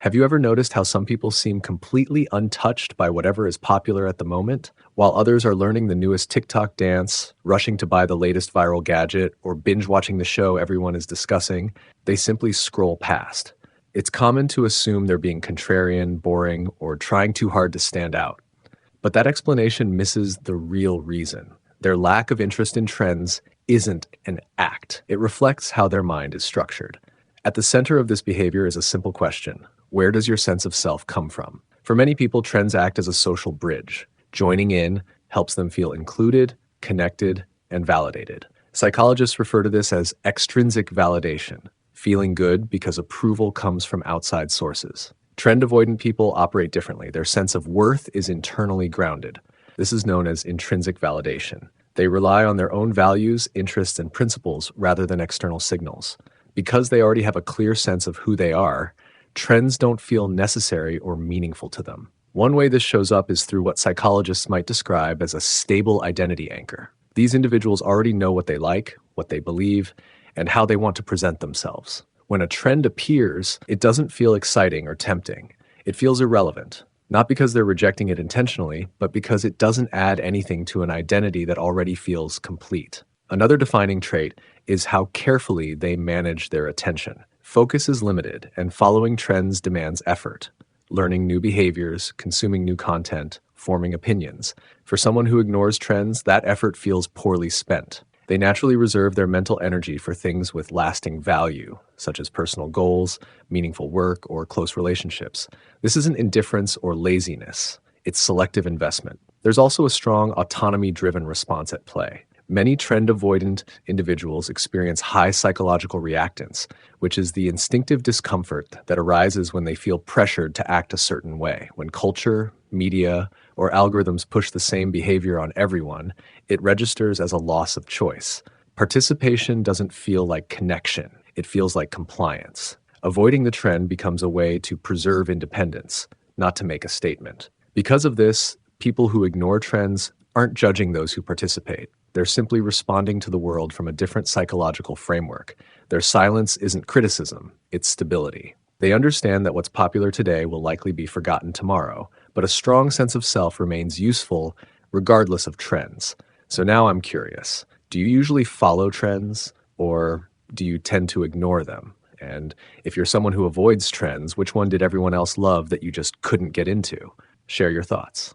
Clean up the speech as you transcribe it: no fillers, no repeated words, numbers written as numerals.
Have you ever noticed how some people seem completely untouched by whatever is popular at the moment, while others are learning the newest TikTok dance, rushing to buy the latest viral gadget, or binge watching the show everyone is discussing? They simply scroll past. It's common to assume they're being contrarian, boring, or trying too hard to stand out. But that explanation misses the real reason. Their lack of interest in trends isn't an act, it reflects how their mind is structured. At the center of this behavior is a simple question: where does your sense of self come from? For many people, trends act as a social bridge. Joining in helps them feel included, connected, and validated. Psychologists refer to this as extrinsic validation, feeling good because approval comes from outside sources. Trend-avoidant people operate differently. Their sense of worth is internally grounded. This is known as intrinsic validation. They rely on their own values, interests, and principles rather than external signals. Because they already have a clear sense of who they are, trends don't feel necessary or meaningful to them. One way this shows up is through what psychologists might describe as a stable identity anchor. These individuals already know what they like, what they believe, and how they want to present themselves. When a trend appears, it doesn't feel exciting or tempting. It feels irrelevant, not because they're rejecting it intentionally, but because it doesn't add anything to an identity that already feels complete. Another defining trait is how carefully they manage their attention. Focus is limited, and following trends demands effort. Learning new behaviors, consuming new content, forming opinions. For someone who ignores trends, that effort feels poorly spent. They naturally reserve their mental energy for things with lasting value, such as personal goals, meaningful work, or close relationships. This isn't indifference or laziness. It's selective investment. There's also a strong autonomy-driven response at play. Many trend-avoidant individuals experience high psychological reactance, which is the instinctive discomfort that arises when they feel pressured to act a certain way. When culture, media, or algorithms push the same behavior on everyone, it registers as a loss of choice. Participation doesn't feel like connection, it feels like compliance. Avoiding the trend becomes a way to preserve independence, not to make a statement. Because of this, people who ignore trends aren't judging those who participate. They're simply responding to the world from a different psychological framework. Their silence isn't criticism, it's stability. They understand that what's popular today will likely be forgotten tomorrow, but a strong sense of self remains useful regardless of trends. So now I'm curious, do you usually follow trends, or do you tend to ignore them? And if you're someone who avoids trends, which one did everyone else love that you just couldn't get into? Share your thoughts.